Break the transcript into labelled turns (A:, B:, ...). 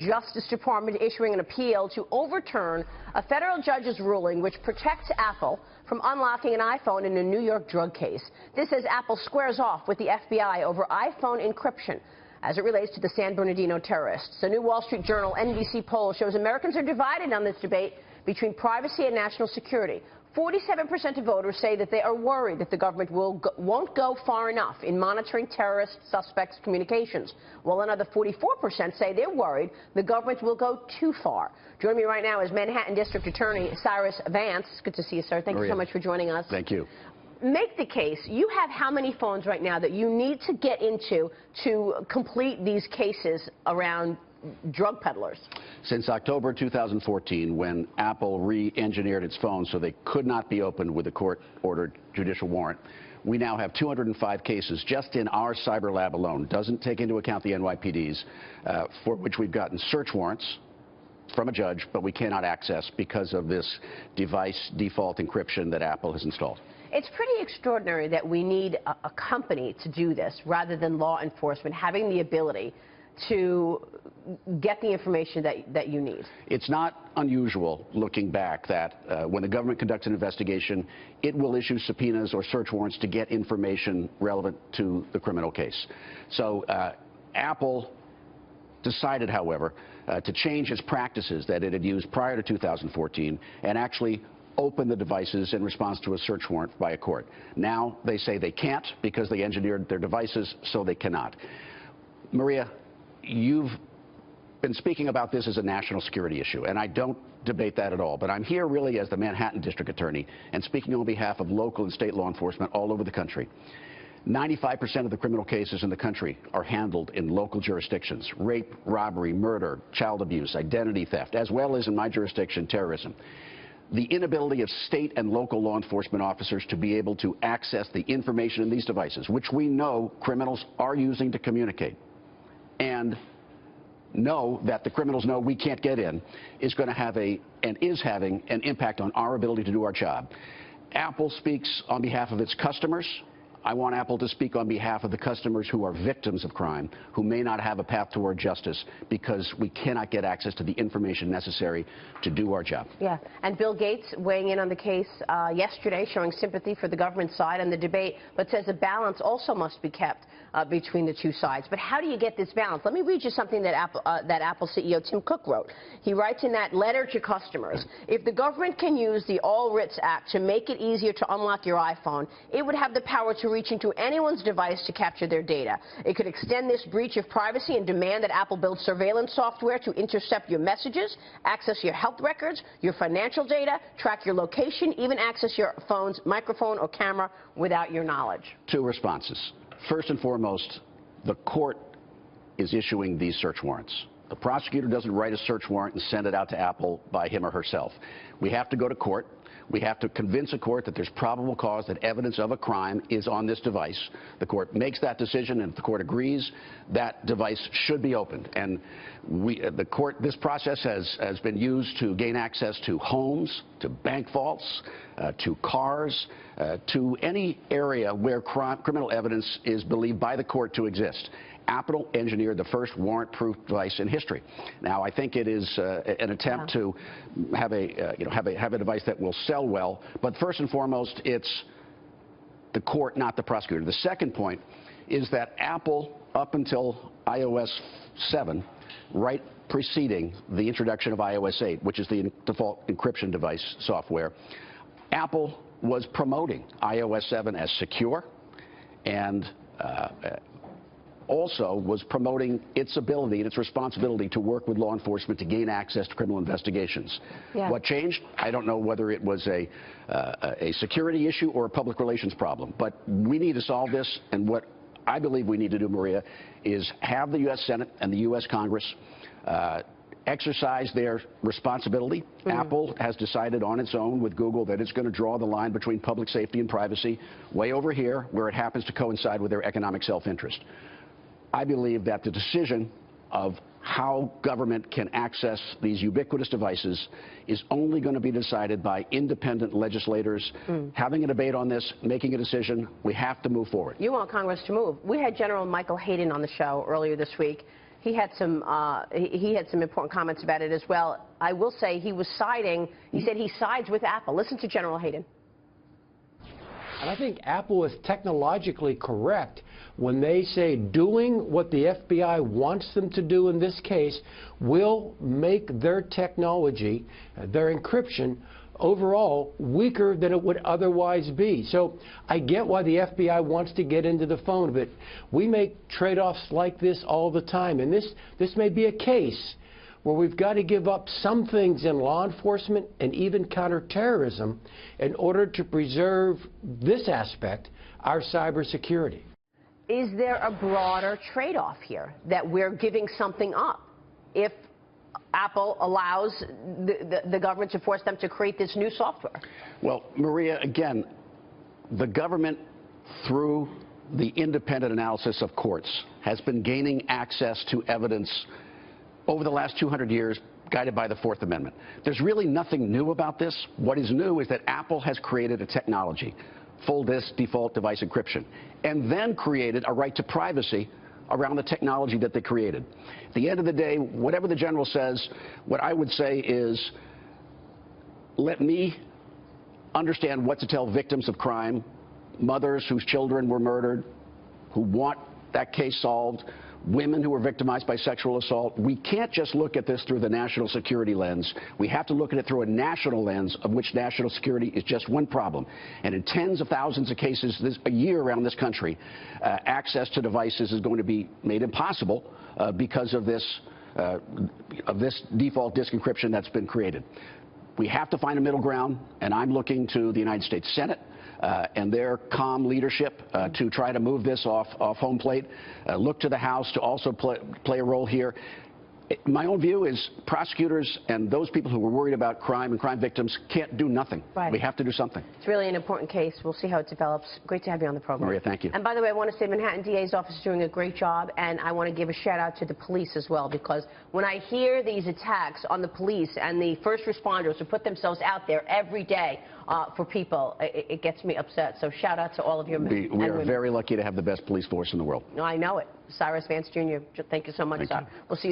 A: Justice Department issuing an appeal to overturn a federal judge's ruling which protects Apple from unlocking an iPhone in a New York drug case. This as Apple squares off with the FBI over iPhone encryption as it relates to the San Bernardino terrorists. A new Wall Street Journal NBC poll shows Americans are divided on this debate between privacy and national security. 47% of voters say that they are worried that the government won't go far enough in monitoring terrorist suspects' communications, while another 44% say they're worried the government will go too far. Joining me right now is Manhattan District Attorney Cyrus Vance. Good to see you, sir. Thank you so much for joining us.
B: Thank you.
A: Make the case. You have how many phones right now that you need to get into to complete these cases around drug peddlers?
B: Since October 2014, when Apple re-engineered its phones so they could not be opened with a court-ordered judicial warrant, we now have 205 cases just in our cyber lab alone. Doesn't take into account the NYPD's, for which we've gotten search warrants from a judge, but we cannot access because of this device default encryption that Apple has installed.
A: It's pretty extraordinary that we need a company to do this rather than law enforcement having the ability to get the information that you need.
B: It's not unusual, looking back, that when the government conducts an investigation, it will issue subpoenas or search warrants to get information relevant to the criminal case. So Apple decided, however, to change its practices that it had used prior to 2014 and actually open the devices in response to a search warrant by a court. Now they say they can't because they engineered their devices, so they cannot. Maria, you've been speaking about this as a national security issue, and I don't debate that at all, but I'm here really as the Manhattan District Attorney and speaking on behalf of local and state law enforcement all over the country. 95% of the criminal cases in the country are handled in local jurisdictions: rape, robbery, murder, child abuse, identity theft, as well as in my jurisdiction, terrorism. The inability of state and local law enforcement officers to be able to access the information in these devices, which we know criminals are using to communicate, and know that the criminals know we can't get in, is going to have and is having an impact on our ability to do our job. Apple speaks on behalf of its customers. I want Apple to speak on behalf of the customers who are victims of crime, who may not have a path toward justice because we cannot get access to the information necessary to do our job.
A: Yeah, and Bill Gates weighing in on the case yesterday, showing sympathy for the government side on the debate, but says a balance also must be kept between the two sides. But how do you get this balance? Let me read you something that Apple CEO Tim Cook wrote. He writes in that letter to customers, if the government can use the All Writs Act to make it easier to unlock your iPhone, it would have the power to reach into anyone's device to capture their data. It could extend this breach of privacy and demand that Apple build surveillance software to intercept your messages, access your health records, your financial data, track your location, even access your phone's microphone or camera without your knowledge.
B: Two responses. First and foremost, the court is issuing these search warrants. The prosecutor doesn't write a search warrant and send it out to Apple by him or herself. We have to go to court. We have to convince a court that there's probable cause that evidence of a crime is on this device. The court makes that decision, and if the court agrees, that device should be opened. And this process has been used to gain access to homes, to bank vaults, to cars, to any area where criminal evidence is believed by the court to exist. Apple engineered the first warrant-proof device in history. Now, I think it is an attempt to have a device that will sell well, but first and foremost, it's the court, not the prosecutor. The second point is that Apple, up until iOS 7, right preceding the introduction of iOS 8, which is the default encryption device software, Apple was promoting iOS 7 as secure and also was promoting its ability and its responsibility to work with law enforcement to gain access to criminal investigations. Yeah. What changed? I don't know whether it was a security issue or a public relations problem, but we need to solve this, and what I believe we need to do, Maria, is have the U.S. Senate and the U.S. Congress exercise their responsibility. Apple has decided on its own with Google that it's going to draw the line between public safety and privacy way over here, where it happens to coincide with their economic self-interest. I believe that the decision of how government can access these ubiquitous devices is only going to be decided by independent legislators having a debate on this, making a decision. We have to move forward.
A: You want Congress to move. We had General Michael Hayden on the show earlier this week. He had some important comments about it as well. I will say he was siding. He said he sides with Apple. Listen to General Hayden.
C: And I think Apple is technologically correct when they say doing what the FBI wants them to do in this case will make their technology, their encryption, overall weaker than it would otherwise be. So I get why the FBI wants to get into the phone, but we make trade-offs like this all the time. And this may be a case where we've got to give up some things in law enforcement and even counterterrorism in order to preserve this aspect, our cybersecurity.
A: Is there a broader trade-off here that we're giving something up if Apple allows the government to force them to create this new software?
B: Well, Maria, again, the government, through the independent analysis of courts, has been gaining access to evidence over the last 200 years, guided by the Fourth Amendment. There's really nothing new about this. What is new is that Apple has created a technology, full disk default device encryption, and then created a right to privacy around the technology that they created. At the end of the day, whatever the general says, what I would say is, let me understand what to tell victims of crime, mothers whose children were murdered, who want that case solved, women who were victimized by sexual assault. We can't just look at this through the national security lens. We have to look at it through a national lens, of which national security is just one problem. And in tens of thousands of cases a year around this country, access to devices is going to be made impossible because of this default disk encryption that's been created. We have to find a middle ground, and I'm looking to the United States Senate and their calm leadership to try to move this off home plate. Look to the House to also play a role here. My own view is prosecutors and those people who are worried about crime and crime victims can't do nothing.
A: Right.
B: We have to do something.
A: It's really an important case. We'll see how it develops. Great to have you on the program.
B: Maria, thank you.
A: And by the way, I want to say Manhattan DA's office is doing a great job, and I want to give a shout out to the police as well, because when I hear these attacks on the police and the first responders who put themselves out there every day for people, it gets me upset. So shout out to all of your men and women.
B: We are very lucky to have the best police force in the world.
A: No, I know it. Cyrus Vance, Jr., thank you so much, sir. We'll see you